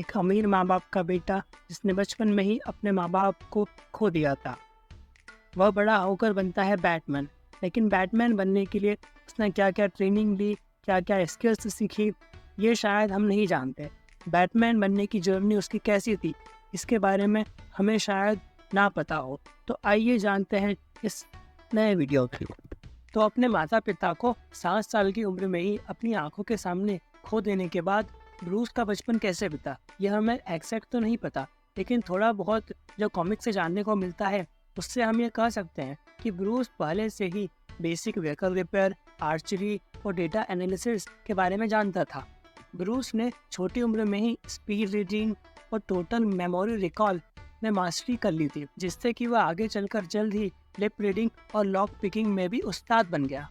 एक अमीर माँ बाप का बेटा जिसने बचपन में ही अपने माँ बाप को खो दिया था। वह बड़ा होकर बनता है बैटमैन। लेकिन बैटमैन बनने के लिए उसने क्या क्या ट्रेनिंग ली, क्या क्या स्किल्स सीखी, ये शायद हम नहीं जानते। बैटमैन बनने की जर्नी उसकी कैसी थी, इसके बारे में हमें शायद ना पता हो। तो आइए जानते हैं इस नए वीडियो में। तो अपने माता पिता को 7 साल की उम्र में ही अपनी आंखों के सामने खो देने के बाद ब्रूस का बचपन कैसे बीता, यह हमें एग्जैक्ट तो नहीं पता, लेकिन थोड़ा बहुत जो कॉमिक से जानने को मिलता है उससे हम ये कह सकते हैं कि ब्रूस पहले से ही बेसिक व्हीकल रिपेयर, आर्चरी और डेटा एनालिसिस के बारे में जानता था। ब्रूस ने छोटी उम्र में ही स्पीड रीडिंग और टोटल मेमोरी रिकॉल में मास्टरी कर ली थी, जिससे कि वह आगे चलकर जल्द ही लिप रीडिंग और लॉक पिकिंग में भी उस्ताद बन गया।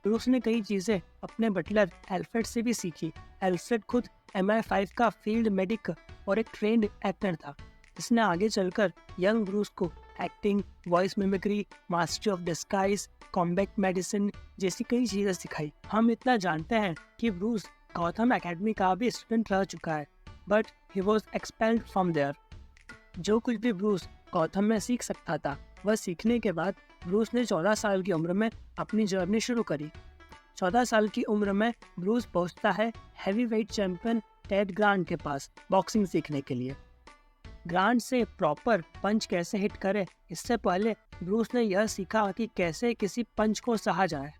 ब्रूस ने कई चीज़ें अपने बटलर एल्फ्रेड से भी सीखी। एल्फ्रेड खुद MI5 का फील्ड मेडिक और एक ट्रेंड एक्टर था, जिसने आगे चलकर यंग ब्रूस को acting, voice mimicry, mastery of disguise, combat medicine जैसी कई चीज़ें सिखाई। हम इतना जानते हैं कि ब्रूस गौथम एकेडमी का भी स्टूडेंट रह चुका है, but he was expelled from there. जो कुछ भी ब्रूस गौथम में सीख सकता था, वह सीखने के बाद ब्रूस ने 14 साल की उम्र में अपनी जर्नी शुरू करी। 14 साल की उम्र में ब्रूस पहुंचता है heavy weight champion Ted grant के पास बॉक्सिंग सीखने के लिए। ग्रांट से प्रॉपर पंच कैसे हिट करे, इससे पहले ब्रूस ने यह सीखा कि कैसे किसी पंच को सहा जाए।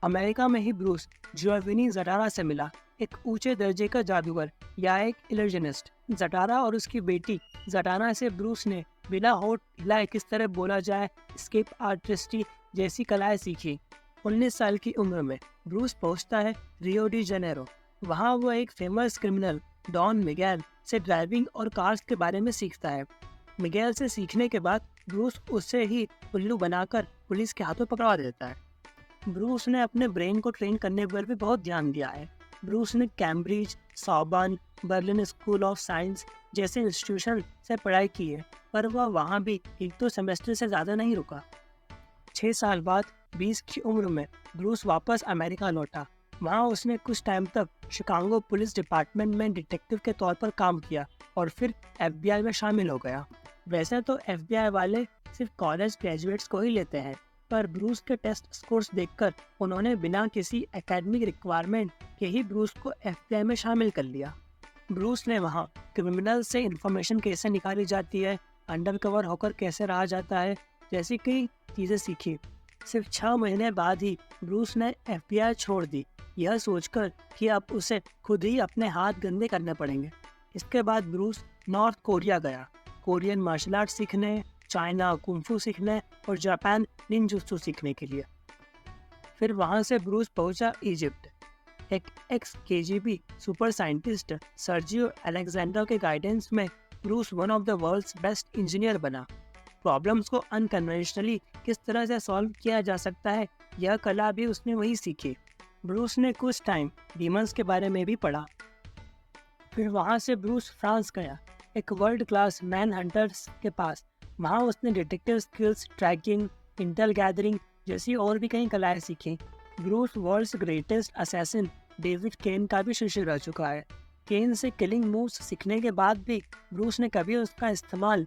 अमेरिका में ही ब्रूस जियोविनी ज़टारा से मिला, एक ऊंचे दर्जे का जादूगर या एक इल्यूजनिस्ट। ज़टारा और उसकी बेटी ज़टारा से ब्रूस ने बिना होठ हिलाए किस तरह बोला जाए, स्केप आर्टिस्ट्री जैसी कलाएं सीखी। 19 साल की उम्र में ब्रूस पहुंचता है रियो डी जनेरो। वहां वो एक फेमस क्रिमिनल डॉन मिगेल से ड्राइविंग और कार्स के बारे में सीखता है। मिगेल से सीखने के बाद ब्रूस उसे ही उल्लू बनाकर पुलिस के हाथों पकड़वा देता है। ब्रूस ने अपने ब्रेन को ट्रेन करने पर भी बहुत ध्यान दिया है। ब्रूस ने Cambridge, Sorbonne, Berlin school of science जैसे इंस्टीट्यूशन से पढ़ाई की है, पर वह वहाँ भी 1-2 सेमेस्टर से ज़्यादा नहीं रुका। 6 साल बाद 20 की उम्र में ब्रूस वापस अमेरिका लौटा। वहाँ उसने कुछ टाइम तक शिकागो पुलिस डिपार्टमेंट में डिटेक्टिव के तौर पर काम किया और फिर FBI में शामिल हो गया। वैसे तो FBI वाले सिर्फ कॉलेज ग्रेजुएट्स को ही लेते हैं, पर ब्रूस के टेस्ट स्कोर्स देखकर उन्होंने बिना किसी एकेडमिक रिक्वायरमेंट के ही ब्रूस को FBI में शामिल कर लिया। ब्रूस ने वहाँ क्रिमिनल से इंफॉर्मेशन कैसे निकाली जाती है, अंडरकवर होकर कैसे रहा जाता है जैसी कई चीज़ें सीखी। सिर्फ 6 महीने बाद ही ब्रूस ने FBI छोड़ दी, यह सोचकर कि अब उसे खुद ही अपने हाथ गंदे करने पड़ेंगे। इसके बाद ब्रूस नॉर्थ कोरिया गया, कोरियन मार्शल आर्ट सीखने, चाइना कुंफू सीखने और जापान निंजुत्सु सीखने के लिए। फिर वहाँ से ब्रूस पहुँचा इजिप्ट। एक KGB super scientist Sergio Alexander के गाइडेंस में Bruce one of the world's best engineer बना। प्रॉब्लम्स को अनकन्वेंशनली किस तरह से सॉल्व किया जा सकता है, यह कला भी उसने वही सीखी। ब्रूस ने कुछ टाइम डीमंस के बारे में भी पढ़ा। फिर वहाँ से ब्रूस फ्रांस गया, एक वर्ल्ड क्लास मैन हंटर्स के पास। वहाँ उसने detective skills, tracking, intel gathering जैसी और भी कई कलाएं सीखी। Bruce world's greatest assassin David Cain का भी शिष्य रह चुका है। केन से किलिंग मूव्स सीखने के बाद भी ब्रूस ने कभी उसका इस्तेमाल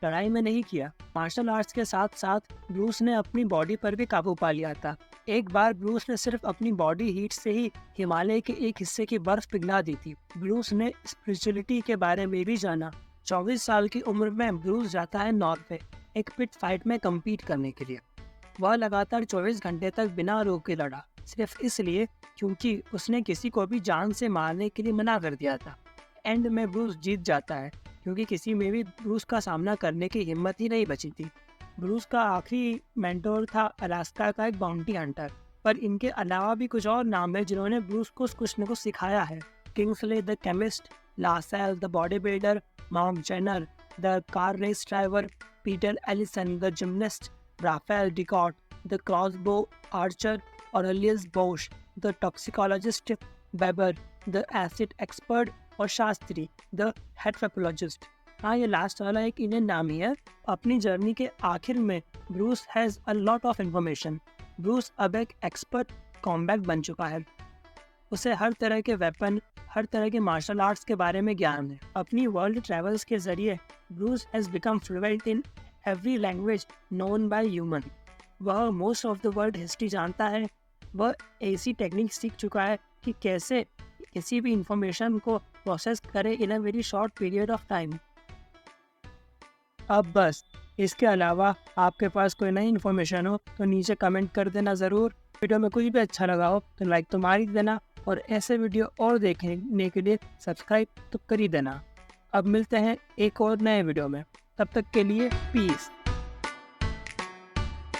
लड़ाई में नहीं किया। मार्शल आर्ट्स के साथ साथ ब्रूस ने अपनी बॉडी पर भी काबू पा लिया था। एक बार ब्रूस ने सिर्फ अपनी बॉडी हीट से ही हिमालय के एक हिस्से की बर्फ पिघला दी थी। ब्रूस ने स्पिरिचुअलिटी के बारे में भी जाना। 24 साल की उम्र में ब्रूस जाता है नॉर्वे एक पिट फाइट में कम्पीट करने के लिए। वह लगातार 24 घंटे तक बिना रोके लड़ा, सिर्फ इसलिए क्योंकि उसने किसी को भी जान से मारने के लिए मना कर दिया था। एंड में ब्रूस जीत जाता है, क्योंकि किसी में भी ब्रूस का सामना करने की हिम्मत ही नहीं बची थी। ब्रूस का आखिरी मेंटोर था अलास्का का एक बाउंटी हंटर, पर इनके अलावा भी कुछ और नाम है जिन्होंने ब्रूस को कुछ न कुछ सिखाया है। Kingsley the chemist, Lasalle the body builder, Mark Jenner the car race driver, Peter Allison the gymnast, Rafael Dicot the crossbow archer, Aurelius Bosch the toxicologist, Weber the acid expert और Shastri the हेट्रोपोलॉजिस्ट। हाँ, ये last वाला एक Indian नाम ही है। अपनी journey के आखिर में Bruce has a lot of information. Bruce अब एक एक्सपर्ट कॉम्बैट बन चुका है। उसे हर तरह के वेपन, हर तरह के मार्शल आर्ट्स के बारे में ज्ञान है। अपनी वर्ल्ड ट्रैवल्स के जरिए Bruce has become fluent in every language known by human. वह most of the world history जानता है। वह ऐसी टेक्निक सीख चुका है कि कैसे किसी भी इंफॉर्मेशन को प्रोसेस करे in a very short period of time. अब बस इसके अलावा आपके पास कोई नई इन्फॉर्मेशन हो तो नीचे कमेंट कर देना ज़रूर। वीडियो में कुछ भी अच्छा लगा हो तो लाइक तो मार ही देना, और ऐसे वीडियो और देखने के लिए सब्सक्राइब तो कर ही देना। अब मिलते हैं एक और नए वीडियो में, तब तक के लिए पीस।